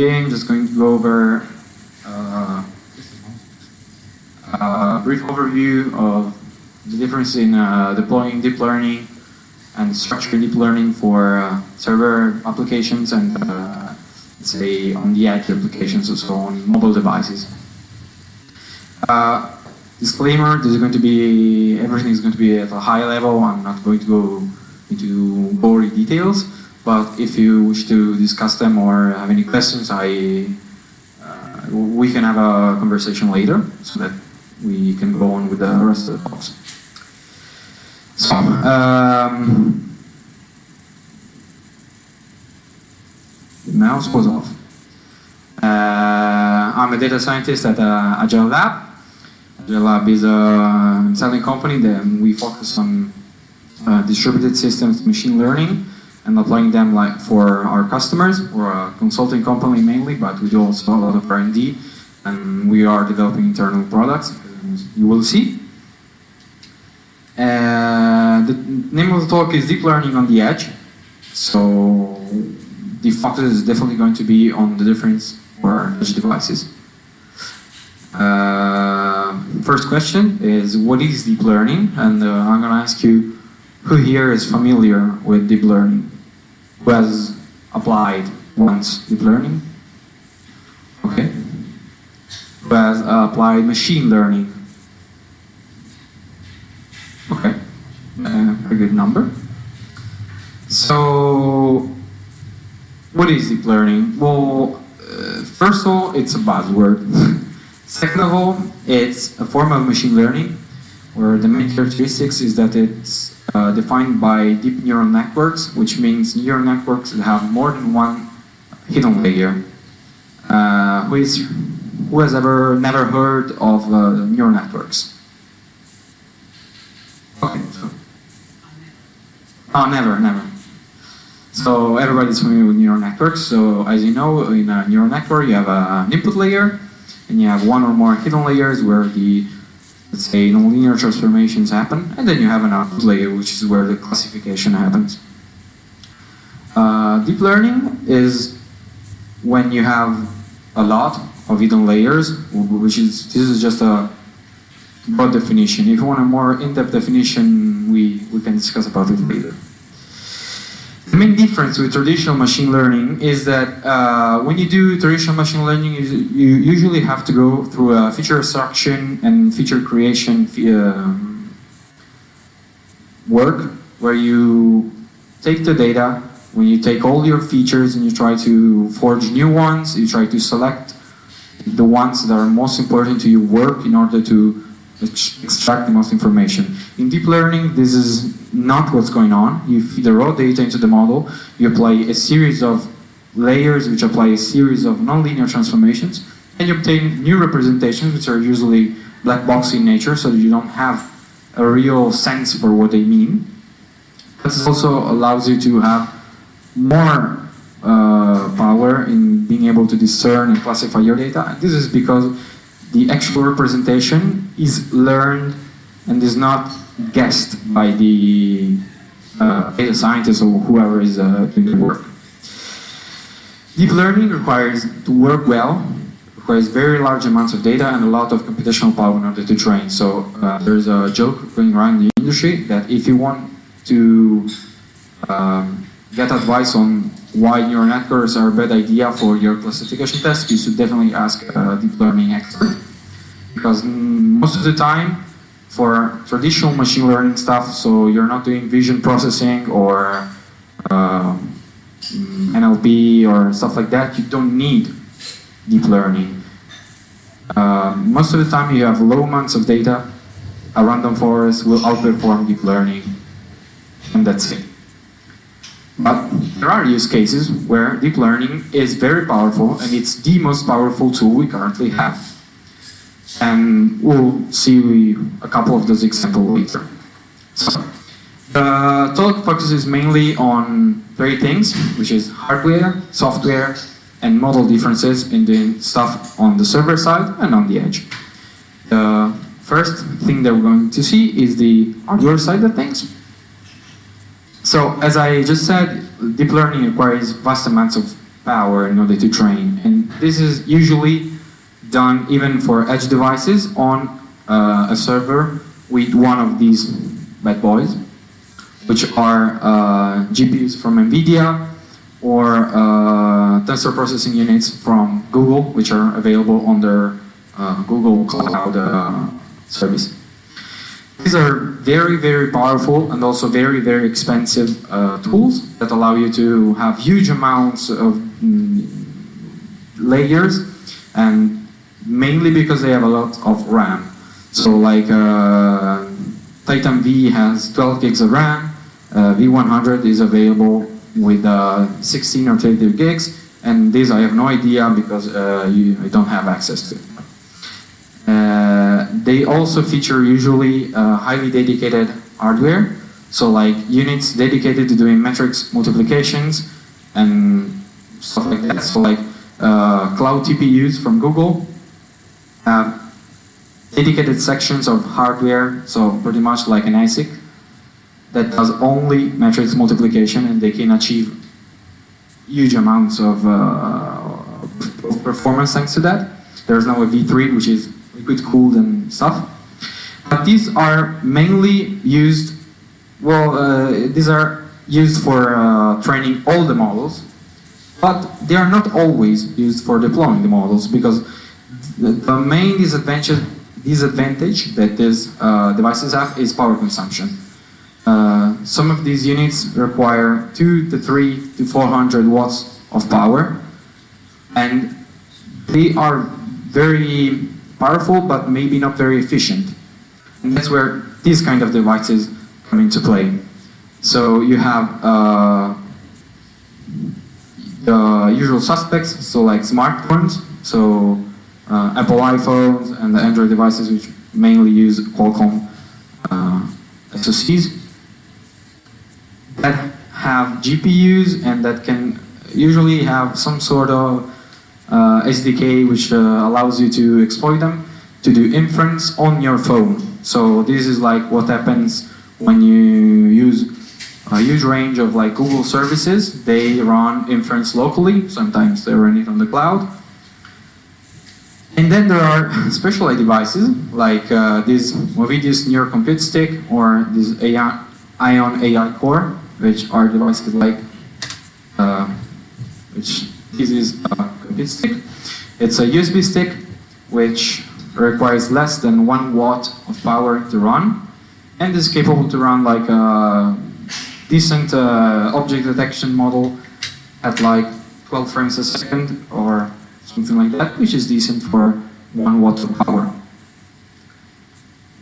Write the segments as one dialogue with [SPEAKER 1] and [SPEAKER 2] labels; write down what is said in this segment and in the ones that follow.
[SPEAKER 1] today I'm just going to go over a brief overview of the difference in deploying deep learning and structured deep learning for server applications and let's say on the edge applications, also on mobile devices. Disclaimer: this is going to be, everything is going to be at a high level. I'm not going to go into gory details, but if you wish to discuss them or have any questions, we can have a conversation later so that we can go on with the rest of the talks. So, the mouse was off. I'm a data scientist at Agile Lab. Agile Lab is a selling company that we focus on distributed systems, machine learning, and applying them like for our customers. We're a consulting company mainly, but we do also a lot of R&D, and we are developing internal products, as you will see. The name of the talk is Deep Learning on the Edge. So the focus is definitely going to be on the difference for edge devices. First question is, what is deep learning? And I'm going to ask you, who here is familiar with deep learning? Who has applied once deep learning? Okay. Who has applied machine learning? Okay. A good number. So, what is deep learning? Well, first of all, it's a buzzword. Second of all, it's a form of machine learning, where the main characteristics is that it's defined by deep neural networks, which means neural networks that have more than one hidden layer. Who has ever never heard of neural networks? Okay. Oh, never. So everybody's familiar with neural networks. So as you know, in a neural network, you have an input layer, and you have one or more hidden layers where the, let's say, nonlinear transformations happen, and then you have an output layer, which is where the classification happens. Deep learning is when you have a lot of hidden layers, this is just a broad definition. If you want a more in-depth definition, we can discuss about it later. The main difference with traditional machine learning is that when you do traditional machine learning, you usually have to go through a feature extraction and feature creation work, where you take the data, when you take all your features and you try to forge new ones, you try to select the ones that are most important to your work in order to extract the most information. In deep learning, this is not what's going on. You feed the raw data into the model, you apply a series of layers which apply a series of nonlinear transformations, and you obtain new representations which are usually black box in nature, so that you don't have a real sense for what they mean. This also allows you to have more power in being able to discern and classify your data. And this is because the actual representation is learned and is not guessed by the data scientist or whoever is doing the work. Deep learning requires to work well, requires very large amounts of data and a lot of computational power in order to train. So there's a joke going around the industry that if you want to get advice on why neural networks are a bad idea for your classification test, you should definitely ask a deep learning expert. Because most of the time, for traditional machine learning stuff, so you're not doing vision processing or NLP or stuff like that, you don't need deep learning. Most of the time you have low amounts of data, a random forest will outperform deep learning, and that's it. But there are use cases where deep learning is very powerful, and it's the most powerful tool we currently have. And we'll see a couple of those examples later. So, the talk focuses mainly on three things, which is hardware, software, and model differences in the stuff on the server side and on the edge. The first thing that we're going to see is the hardware side of things. So, as I just said, deep learning requires vast amounts of power in order to train. And this is usually done even for edge devices on a server with one of these bad boys, which are GPUs from NVIDIA or tensor processing units from Google, which are available on their Google Cloud service. These are very, very powerful and also very, very expensive tools that allow you to have huge amounts of layers, and mainly because they have a lot of RAM. So like Titan V has 12 gigs of RAM, V100 is available with 16 or 32 gigs, and this I have no idea because I don't have access to it. They also feature usually highly dedicated hardware, so like units dedicated to doing matrix multiplications and stuff like that. So like cloud TPUs from Google have dedicated sections of hardware, so pretty much like an ASIC that does only matrix multiplication, and they can achieve huge amounts of performance thanks to that. There's now a V3, which is liquid cooled and stuff. But these are mainly used, these are used for training all the models, but they are not always used for deploying the models, because the main disadvantage that these devices have is power consumption. Some of these units require 2 to 3 to 400 watts of power, and they are very powerful, but maybe not very efficient. And that's where these kind of devices come into play. So you have the usual suspects, so like smartphones, so Apple iPhones and the Android devices, which mainly use Qualcomm SoCs, that have GPUs and that can usually have some sort of SDK which allows you to exploit them to do inference on your phone. So this is like what happens when you use a huge range of like Google services. They run inference locally, sometimes they run it on the cloud. And then there are specialized devices like this Movidius Near Compute Stick or this Ion AI Core, which are devices like, this is a compute stick. It's a USB stick which requires less than 1 watt of power to run, and is capable to run like a decent object detection model at like 12 frames a second or something like that, which is decent for 1 watt of power.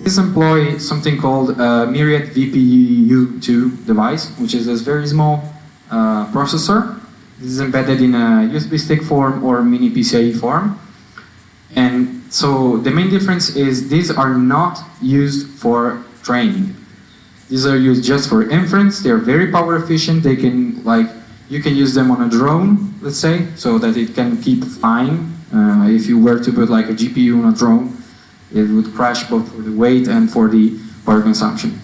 [SPEAKER 1] This employs something called a Myriad VPU2 device, which is this very small processor. This is embedded in a USB stick form or mini PCIe form. And so the main difference is these are not used for training. These are used just for inference. They're very power efficient. They can, like, you can use them on a drone, let's say, so that it can keep flying. If you were to put like a GPU on a drone, it would crash both for the weight and for the power consumption.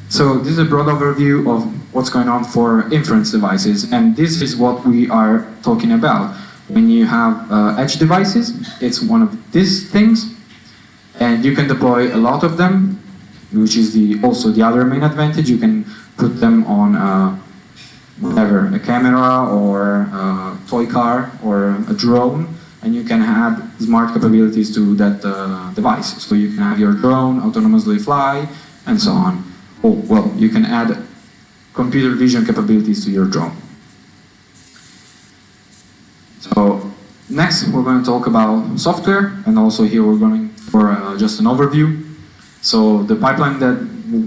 [SPEAKER 1] So this is a broad overview of what's going on for inference devices, and this is what we are talking about. When you have edge devices, it's one of these things, and you can deploy a lot of them, which is also the other main advantage. You can put them on whatever, a camera or a toy car or a drone, and you can add smart capabilities to that device. So you can have your drone autonomously fly and so on. Oh, well, you can add computer vision capabilities to your drone. So next we're going to talk about software, and also here we're going for just an overview. So the pipeline, that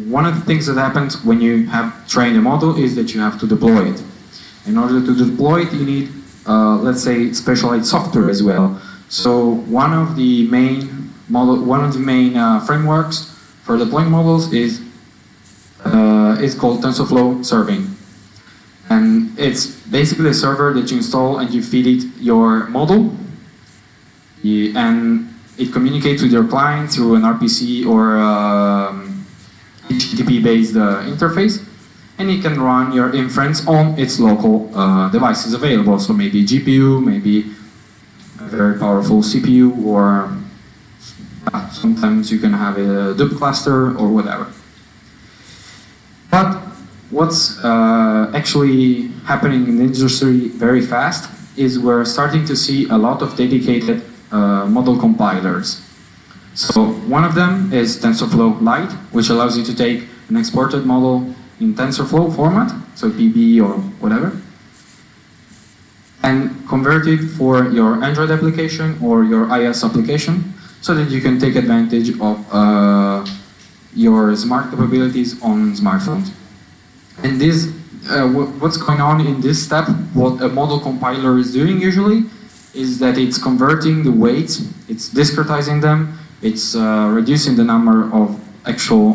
[SPEAKER 1] one of the things that happens when you have trained a model is that you have to deploy it. In order to deploy it, you need, let's say, specialized software as well. So one of the main frameworks for deploying models is called TensorFlow Serving. And it's basically a server that you install and you feed it your model, and it communicates with your client through an RPC or HTTP-based interface. and it can run your inference on its local devices available. So maybe a GPU, maybe a very powerful CPU, or sometimes you can have a Hadoop cluster or whatever. But what's actually happening in the industry very fast is we're starting to see a lot of dedicated model compilers. So one of them is TensorFlow Lite, which allows you to take an exported model in TensorFlow format, so PB or whatever, and convert it for your Android application or your iOS application, so that you can take advantage of your smart capabilities on smartphones. And this, what's going on in this step, what a model compiler is doing usually, is that it's converting the weights, it's discretizing them, it's reducing the number of actual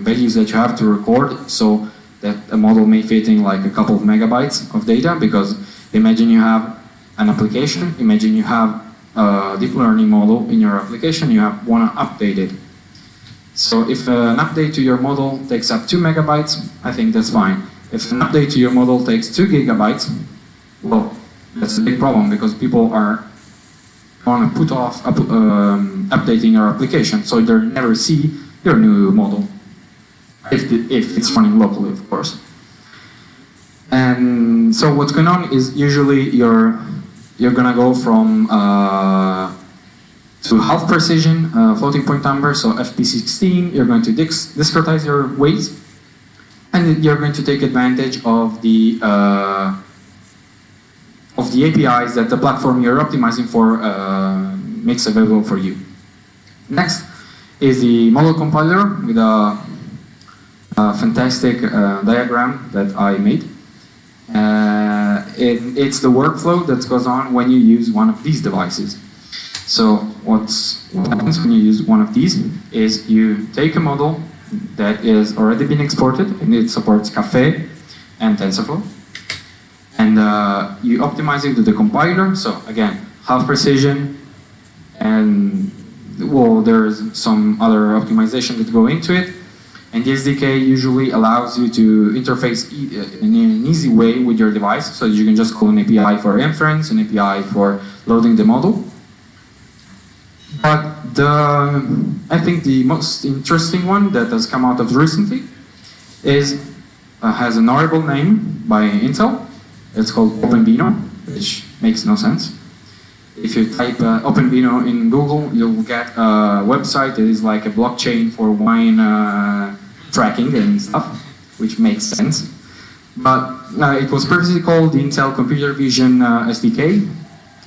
[SPEAKER 1] values that you have to record, so that a model may fit in like a couple of megabytes of data, because imagine you have an application, imagine you have a deep learning model in your application, you want to update it. So if an update to your model takes up 2 megabytes, I think that's fine. If an update to your model takes 2 gigabytes, well, that's a big problem, because people are going to put off updating your application, so they'll never see your new model, if it's running locally, of course. And so what's going on is usually you're going to go from to half precision floating point number, so FP16. You're going to discretize your weights, and you're going to take advantage of the APIs that the platform you're optimizing for makes available for you. Next is the model compiler with a fantastic diagram that I made. It's the workflow that goes on when you use one of these devices. So what happens when you use one of these is you take a model that is already been exported, and it supports Caffe and TensorFlow, and you optimize it with the compiler. So again, half precision, and well, there's some other optimization that go into it. And the SDK usually allows you to interface in an easy way with your device, so that you can just call an API for inference, an API for loading the model. But I think the most interesting one that has come out of recently has an horrible name by Intel. It's called OpenVino, which makes no sense. If you type OpenVino in Google, you'll get a website that is like a blockchain for wine tracking and stuff, which makes sense. But it was previously called the Intel Computer Vision SDK,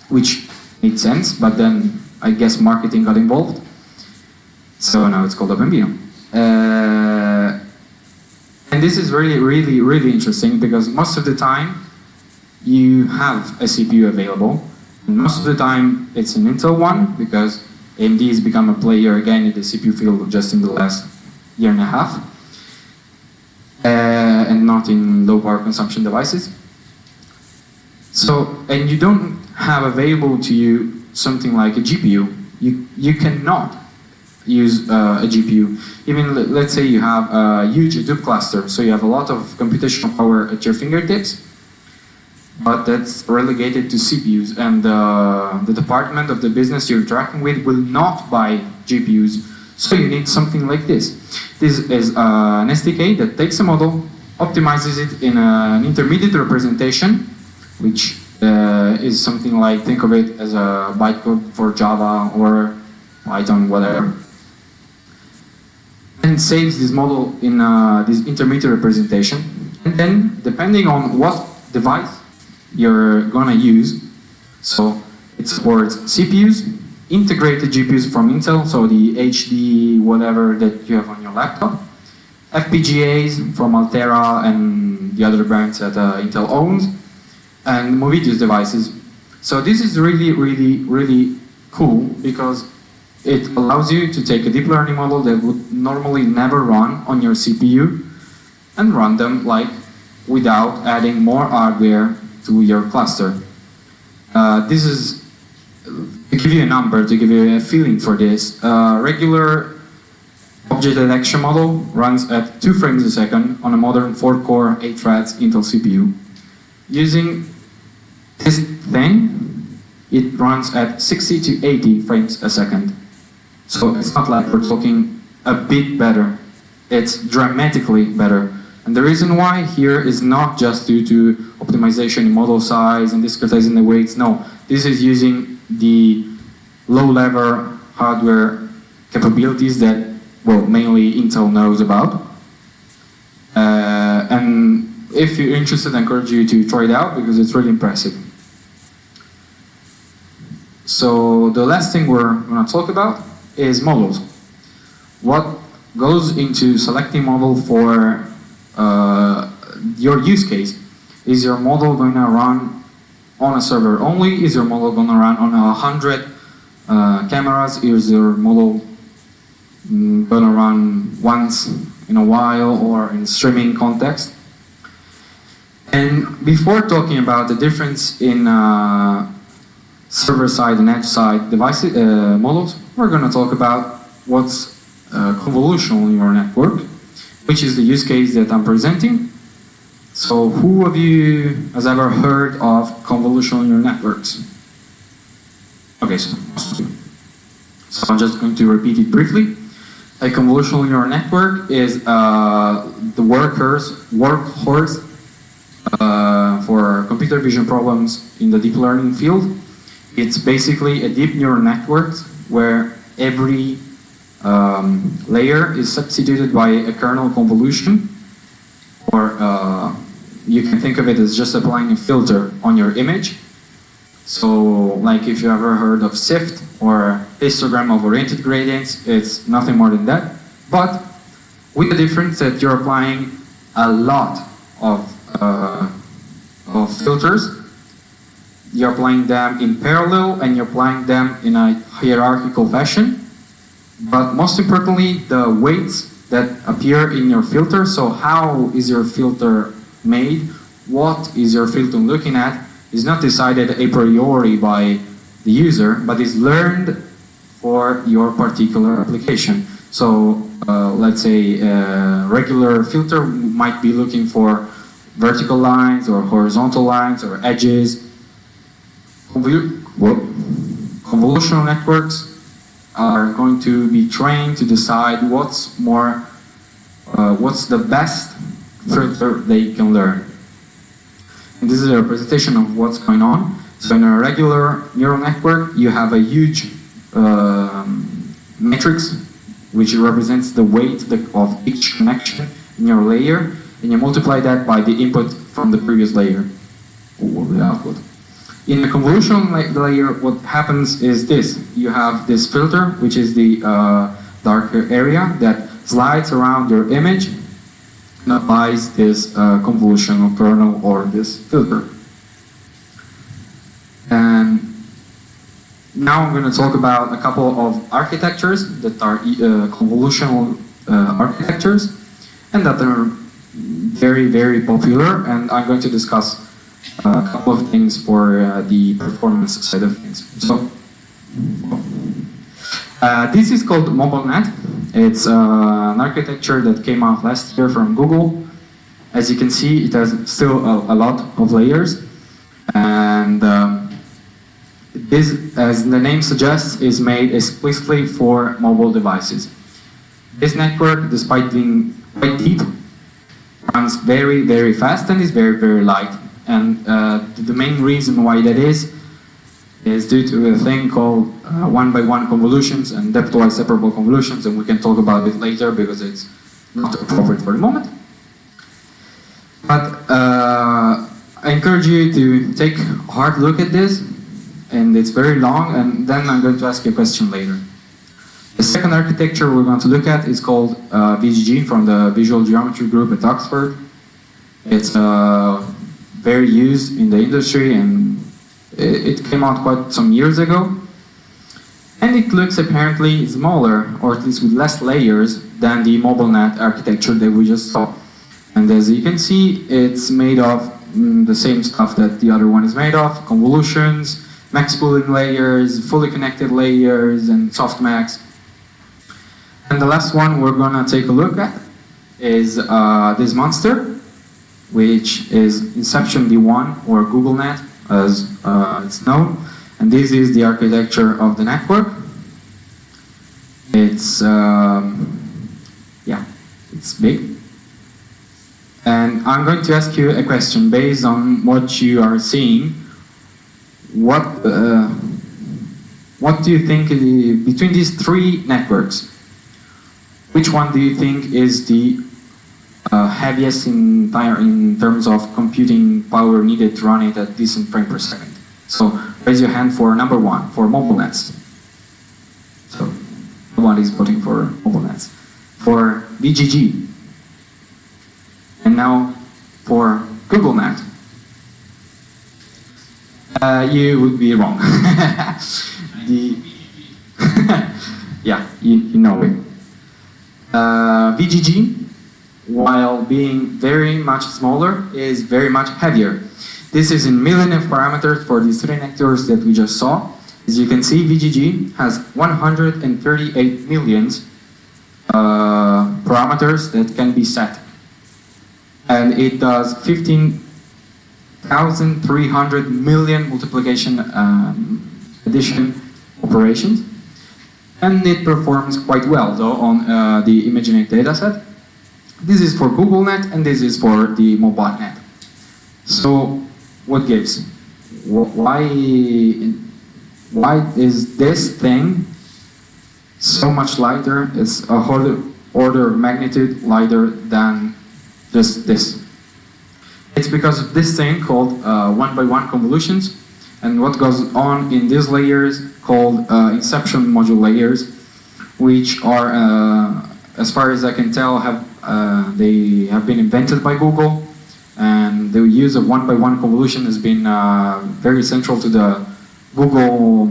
[SPEAKER 1] which made sense, but then I guess marketing got involved. So now it's called OpenVino. And this is really, really, really interesting, because most of the time you have a CPU available. And most of the time it's an Intel one, because AMD has become a player again in the CPU field just in the last year and a half. And not in low power consumption devices. So, and you don't have available to you something like a GPU. You cannot use a GPU. Even let's say you have a huge Hadoop cluster, so you have a lot of computational power at your fingertips, but that's relegated to CPUs, and the department of the business you're interacting with will not buy GPUs. So you need something like this. This is an SDK that takes a model, optimizes it in an intermediate representation, which is something like, think of it as a bytecode for Java or Python, whatever, and saves this model in this intermediate representation. And then, depending on what device you're gonna use, so it supports CPUs, integrated GPUs from Intel, so the HD whatever that you have on your laptop, FPGAs from Altera and the other brands that Intel owns, and Movidius devices. So this is really, really, really cool, because it allows you to take a deep learning model that would normally never run on your CPU and run them like without adding more hardware to your cluster. This is, to give you a number, to give you a feeling for this, regular object detection model runs at 2 frames a second on a modern 4-core, 8 threads Intel CPU. Using this thing, it runs at 60 to 80 frames a second. So it's not like we're talking a bit better. It's dramatically better. And the reason why here is not just due to optimization in model size and discretizing the weights. No, this is using the low-level hardware capabilities that, well, mainly Intel knows about. And if you're interested, I encourage you to try it out because it's really impressive. So the last thing we're going to talk about is models. What goes into selecting model for your use case? Is your model going to run on a server only? Is your model going to run on 100 cameras? Is your model going to run once in a while or in streaming context? And before talking about the difference in server-side and edge-side devices, models, we're going to talk about what's convolutional neural network, which is the use case that I'm presenting. So who of you has ever heard of convolutional neural networks? Okay, so I'm just going to repeat it briefly. A convolutional neural network is the workhorse for computer vision problems in the deep learning field. It's basically a deep neural network where every layer is substituted by a kernel convolution, or you can think of it as just applying a filter on your image. So, like if you ever heard of SIFT or histogram of oriented gradients, it's nothing more than that. But with the difference that you're applying a lot of filters. You're applying them in parallel and you're applying them in a hierarchical fashion. But most importantly, the weights that appear in your filter. So how is your filter made? What is your filter looking at? Is not decided a priori by the user, but is learned for your particular application. So let's say a regular filter might be looking for vertical lines or horizontal lines or edges. Convolutional networks are going to be trained to decide what's the best filter they can learn. And this is a representation of what's going on. So in a regular neural network, you have a huge matrix which represents the weight of each connection in your layer, and you multiply that by the input from the previous layer, or the output. In the convolutional layer, what happens is this. You have this filter, which is the darker area that slides around your image and applies this convolutional kernel or this filter. And now I'm going to talk about a couple of architectures that are convolutional architectures and that are very, very popular, and I'm going to discuss a couple of things for the performance side of things. So, this is called MobileNet. It's an architecture that came out last year from Google. As you can see, it has still a lot of layers, and this, as the name suggests, is made explicitly for mobile devices. This network, despite being quite deep, runs very, very fast and is very, very light. And the main reason why that is due to a thing called one-by-one convolutions and depth-wise separable convolutions, and we can talk about it later because it's not appropriate for the moment. But I encourage you to take a hard look at this, and it's very long, and then I'm going to ask you a question later. The second architecture we're going to look at is called VGG, from the Visual Geometry Group at Oxford. It's very used in the industry, and it came out quite some years ago. And it looks apparently smaller, or at least with less layers, than the MobileNet architecture that we just saw. And as you can see, it's made of the same stuff that the other one is made of: convolutions, max pooling layers, fully connected layers, and softmax. And the last one we're gonna take a look at is this monster, which is Inception V1 or GoogleNet as it's known. And this is the architecture of the network. It's, yeah, it's big. And I'm going to ask you a question based on what you are seeing. What do you think between these three networks? Which one do you think is the heaviest in terms of computing power needed to run it at decent frame per second? So raise your hand for number one, for mobile nets. So one is voting for mobile nets. For VGG. And now for GoogleNet. You would be wrong. Yeah, you know it. VGG, while being very much smaller, is very much heavier. This is in million of parameters for these three networks that we just saw. As you can see, VGG has 138 million parameters that can be set. And it does 15,300 million multiplication addition operations. And it performs quite well, though, on the ImageNet dataset. This is for GoogleNet, and this is for the mobile net. So, what gives? Why is this thing so much lighter? It's a whole order of magnitude lighter than just this. It's because of this thing called one-by-one convolutions, and what goes on in these layers called inception module layers, which are, as far as I can tell, they have been invented by Google, and the use of one-by-one convolution has been very central to the Google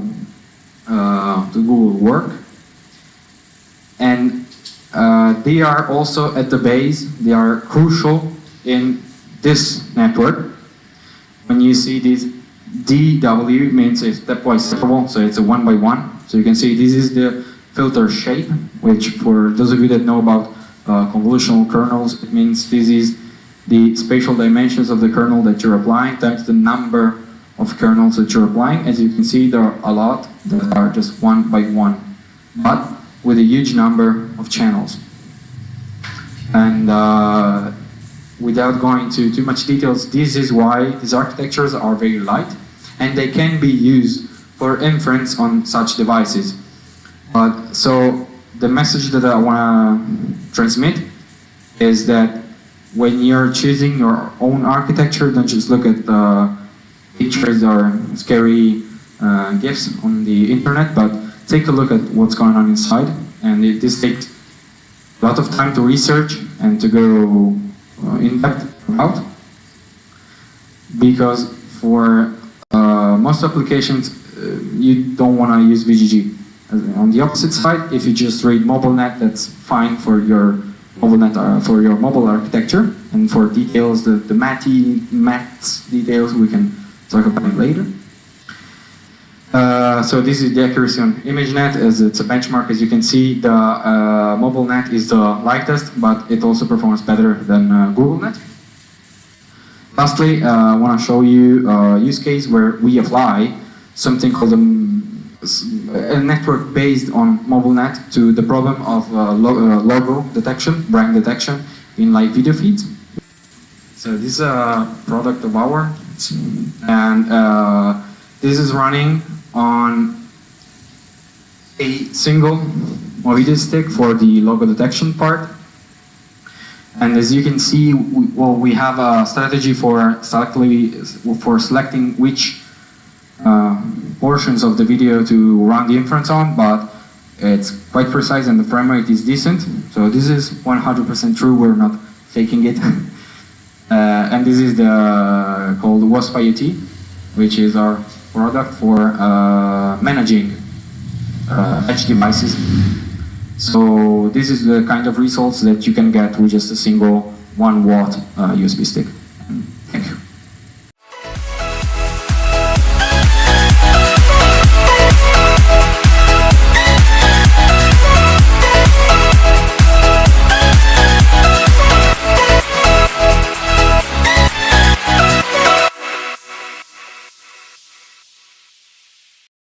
[SPEAKER 1] work. And they are also at the base, they are crucial in this network. When you see this DW, means it's stepwise separable, so it's a one-by-one. So you can see this is the filter shape, which for those of you that know about convolutional kernels, it means this is the spatial dimensions of the kernel that you're applying times the number of kernels that you're applying. As you can see, there are a lot that are just one by one, but with a huge number of channels. And without going to too much details, this is why these architectures are very light, and they can be used for inference on such devices. But so the message that I want to transmit is that when you're choosing your own architecture, don't just look at pictures or scary GIFs on the internet, but take a look at what's going on inside. And this takes a lot of time to research and to go in depth about, because for most applications you don't want to use VGG. On the opposite side, if you just read MobileNet, that's fine for your MobileNet for your mobile architecture, and for details, the maths details, we can talk about it later. So this is the accuracy on ImageNet, as it's a benchmark. As you can see, the MobileNet is the lightest, but it also performs better than GoogleNet. Lastly, I want to show you a use case where we apply something called a network based on MobileNet to the problem of logo detection, brand detection in live video feeds. So this is a product of ours, and this is running on a single Movidius stick for the logo detection part. And as you can see, we have a strategy for selecting which portions of the video to run the inference on, but it's quite precise and the frame rate is decent. So this is 100% true, we're not faking it. And this is called WASP IoT, which is our product for managing edge devices. So this is the kind of results that you can get with just a single 1 watt USB stick.